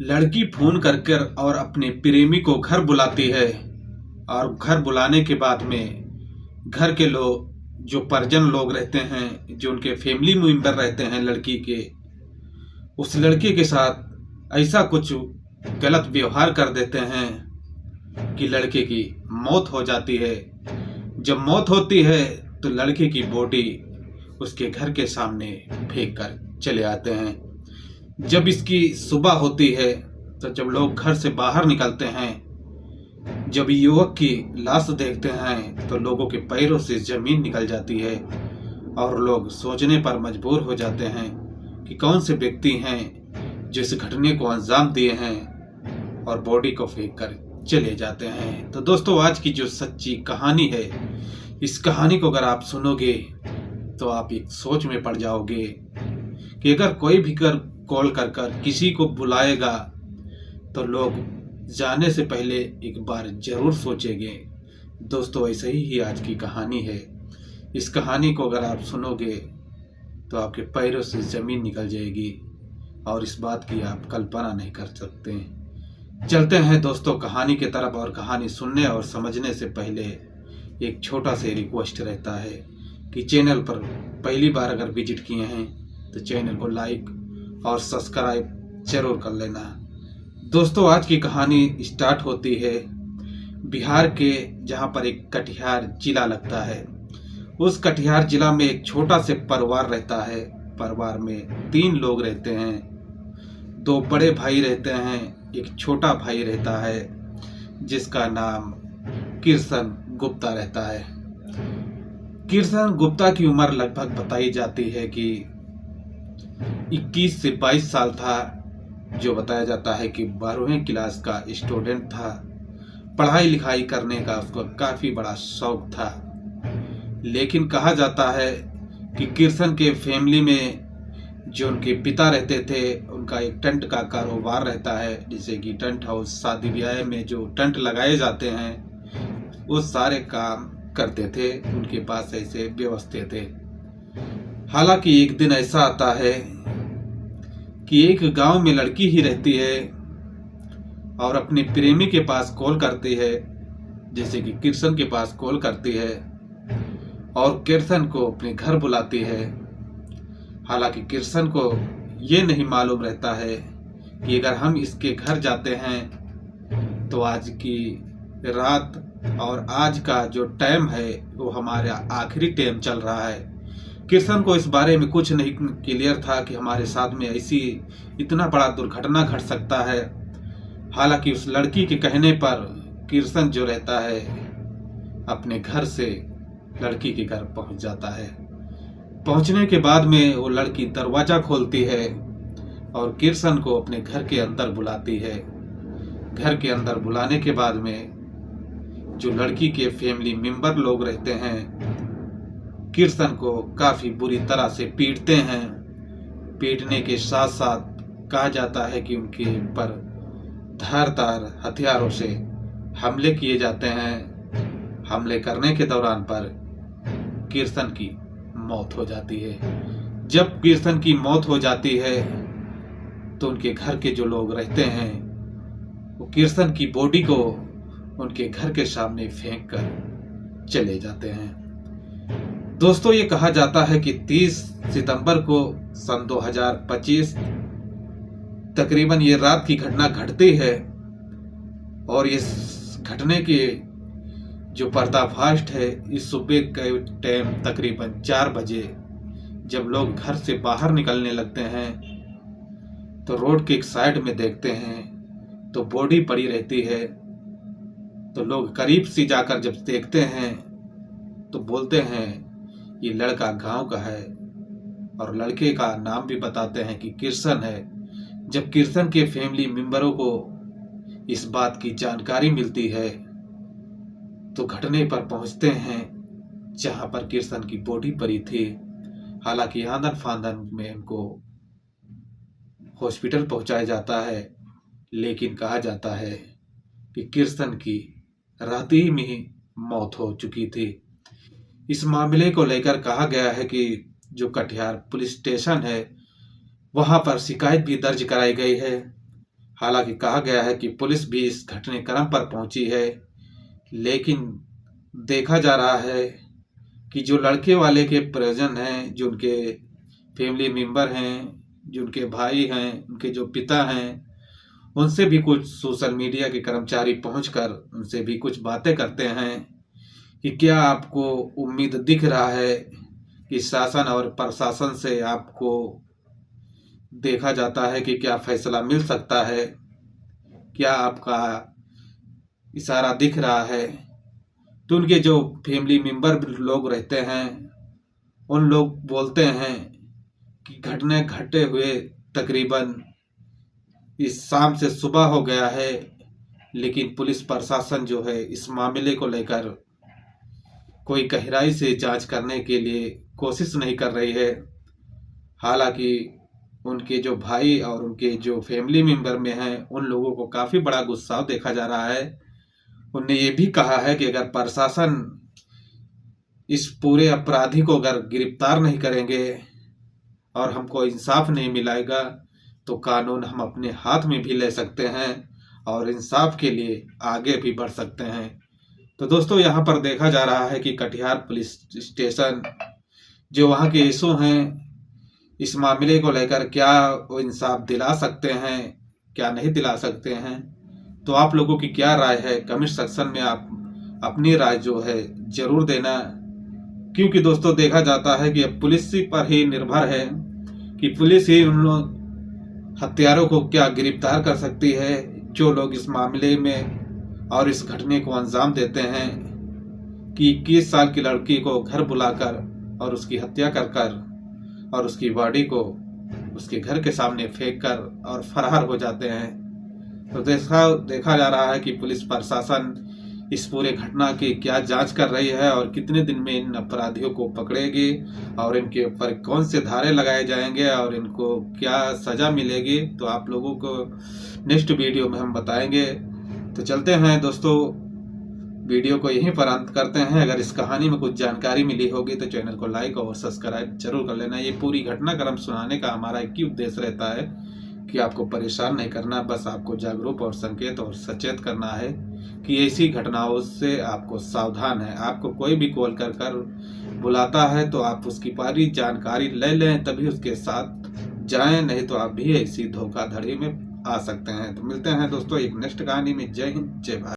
लड़की फोन कर कर और अपने प्रेमी को घर बुलाती है और घर बुलाने के बाद में घर के लोग, जो परिजन लोग रहते हैं, जो उनके फैमिली मेंबर रहते हैं लड़की के, उस लड़के के साथ ऐसा कुछ गलत व्यवहार कर देते हैं कि लड़के की मौत हो जाती है। जब मौत होती है तो लड़के की बॉडी उसके घर के सामने फेंक कर चले आते हैं। जब इसकी सुबह होती है तो जब लोग घर से बाहर निकलते हैं, जब युवक की लाश देखते हैं तो लोगों के पैरों से जमीन निकल जाती है और लोग सोचने पर मजबूर हो जाते हैं कि कौन से व्यक्ति हैं जो इस घटने को अंजाम दिए हैं और बॉडी को फेंक कर चले जाते हैं। तो दोस्तों, आज की जो सच्ची कहानी है, इस कहानी को अगर आप सुनोगे तो आप एक सोच में पड़ जाओगे कि अगर कोई भी कॉल कर कर किसी को बुलाएगा तो लोग जाने से पहले एक बार जरूर सोचेंगे। दोस्तों, ऐसे ही आज की कहानी है। इस कहानी को अगर आप सुनोगे तो आपके पैरों से जमीन निकल जाएगी और इस बात की आप कल्पना नहीं कर सकते। चलते हैं दोस्तों कहानी की तरफ, और कहानी सुनने और समझने से पहले एक छोटा सा रिक्वेस्ट रहता है कि चैनल पर पहली बार अगर विजिट किए हैं तो चैनल को लाइक और सब्सक्राइब जरूर कर लेना। दोस्तों, आज की कहानी स्टार्ट होती है बिहार के, जहां पर एक कटिहार जिला लगता है। उस कटिहार जिला में एक छोटा से परिवार रहता है। परिवार में 3 लोग रहते हैं। 2 बड़े भाई रहते हैं, एक छोटा भाई रहता है जिसका नाम किशन गुप्ता रहता है। किशन गुप्ता की उम्र लगभग बताई जाती है कि 21 से 22 साल था, जो बताया जाता है कि 12वीं क्लास का स्टूडेंट था। पढ़ाई लिखाई करने का उसको काफी बड़ा शौक था, लेकिन कहा जाता है कि किशन के फैमिली में जो उनके पिता रहते थे, उनका एक टेंट का कारोबार रहता है, जैसे कि टेंट हाउस, शादी ब्याह में जो टेंट लगाए जाते हैं वो सारे काम करते थे। उनके पास ऐसे व्यवस्था थे। हालांकि एक दिन ऐसा आता है कि एक गांव में लड़की ही रहती है और अपने प्रेमी के पास कॉल करती है, जैसे कि किशन के पास कॉल करती है और किशन को अपने घर बुलाती है। हालांकि किशन को ये नहीं मालूम रहता है कि अगर हम इसके घर जाते हैं तो आज की रात और आज का जो टाइम है वो हमारा आखिरी टाइम चल रहा है। किशन को इस बारे में कुछ नहीं क्लियर था कि हमारे साथ में ऐसी इतना बड़ा दुर्घटना घट सकता है। हालांकि उस लड़की के कहने पर किशन जो रहता है अपने घर से लड़की के घर पहुंच जाता है। पहुंचने के बाद में वो लड़की दरवाजा खोलती है और किशन को अपने घर के अंदर बुलाती है। घर के अंदर बुलाने के बाद में जो लड़की के फैमिली मेंबर लोग रहते हैं किशन को काफी बुरी तरह से पीटते हैं। पीटने के साथ साथ कहा जाता है कि उनके ऊपर धारदार हथियारों से हमले किए जाते हैं। हमले करने के दौरान पर किशन की मौत हो जाती है। जब किशन की मौत हो जाती है तो उनके घर के जो लोग रहते हैं वो किशन की बॉडी को उनके घर के सामने फेंक कर चले जाते हैं। दोस्तों, ये कहा जाता है कि 30 सितंबर को सन 2025 तकरीबन ये रात की घटना घटती है और इस घटने के जो पर्दाफाश है इस सुबह के टाइम तकरीबन 4 बजे जब लोग घर से बाहर निकलने लगते हैं तो रोड के एक साइड में देखते हैं तो बॉडी पड़ी रहती है। तो लोग करीब से जाकर जब देखते हैं तो बोलते हैं ये लड़का गांव का है और लड़के का नाम भी बताते हैं कि किशन है। जब किशन के फैमिली मेंबरों को इस बात की जानकारी मिलती है तो घटने पर पहुंचते हैं जहां पर किशन की बॉडी पड़ी थी। हालांकि आंदन फांदन में उनको हॉस्पिटल पहुंचाया जाता है, लेकिन कहा जाता है कि किशन की रात ही में मौत हो चुकी थी। इस मामले को लेकर कहा गया है कि जो कटिहार पुलिस स्टेशन है वहां पर शिकायत भी दर्ज कराई गई है हालांकि कहा गया है कि पुलिस भी इस घटनाक्रम पर पहुंची है, लेकिन देखा जा रहा है कि जो लड़के वाले के परिजन हैं, जो उनके फैमिली मेंबर हैं, जो उनके भाई हैं, उनके जो पिता हैं, उनसे भी कुछ सोशल मीडिया के कर्मचारी पहुंचकर उनसे भी कुछ बातें करते हैं कि क्या आपको उम्मीद दिख रहा है कि शासन और प्रशासन से आपको देखा जाता है कि क्या फैसला मिल सकता है, क्या आपका इशारा दिख रहा है। तो उनके जो फैमिली मेंबर लोग रहते हैं, उन लोग बोलते हैं कि घटना घटे हुए तकरीबन इस शाम से सुबह हो गया है, लेकिन पुलिस प्रशासन जो है इस मामले को लेकर कोई गहराई से जांच करने के लिए कोशिश नहीं कर रही है। हालांकि उनके जो भाई और उनके जो फैमिली मेंबर में हैं, उन लोगों को काफ़ी बड़ा गुस्सा देखा जा रहा है। उनने ये भी कहा है कि अगर प्रशासन इस पूरे अपराधी को अगर गिरफ्तार नहीं करेंगे और हमको इंसाफ नहीं मिलेगा तो कानून हम अपने हाथ में भी ले सकते हैं और इंसाफ के लिए आगे भी बढ़ सकते हैं। तो दोस्तों, यहाँ पर देखा जा रहा है कि कटिहार पुलिस स्टेशन जो वहाँ के एसओ हैं, इस मामले को लेकर क्या वो इंसाफ दिला सकते हैं, क्या नहीं दिला सकते हैं। तो आप लोगों की क्या राय है, कमेंट सेक्शन में आप अपनी राय जो है जरूर देना। क्योंकि दोस्तों, देखा जाता है कि अब पुलिस पर ही निर्भर है कि पुलिस ही उन लोग हत्यारों को क्या गिरफ्तार कर सकती है, जो लोग इस मामले में और इस घटने को अंजाम देते हैं कि 21 साल की लड़की को घर बुलाकर और उसकी हत्या कर और उसकी बॉडी को उसके घर के सामने फेंक कर और फरार हो जाते हैं। तो देखा जा रहा है कि पुलिस प्रशासन इस पूरे घटना की क्या जांच कर रही है और कितने दिन में इन अपराधियों को पकड़ेगी और इनके ऊपर कौन से धारे लगाए जाएंगे और इनको क्या सजा मिलेगी। तो आप लोगों को नेक्स्ट वीडियो में हम बताएंगे। तो चलते हैं दोस्तों, वीडियो को यहीं पर अंत करते हैं। अगर इस कहानी में कुछ जानकारी मिली होगी तो चैनल को लाइक और सब्सक्राइब जरूर कर लेना। ये पूरी घटनाक्रम सुनाने का हमारा एक ही उद्देश्य रहता है कि आपको परेशान नहीं करना, बस आपको जागरूक और संकेत और सचेत करना है कि ऐसी घटनाओं से आपको सावधान है। आपको कोई भी कॉल कर बुलाता है तो आप उसकी पूरी जानकारी ले लें, तभी उसके साथ जाएं, नहीं तो आप भी ऐसी धोखाधड़ी में आ सकते हैं। तो मिलते हैं दोस्तों एक नेक्स्ट कहानी में। जय हिंद, जय भारत।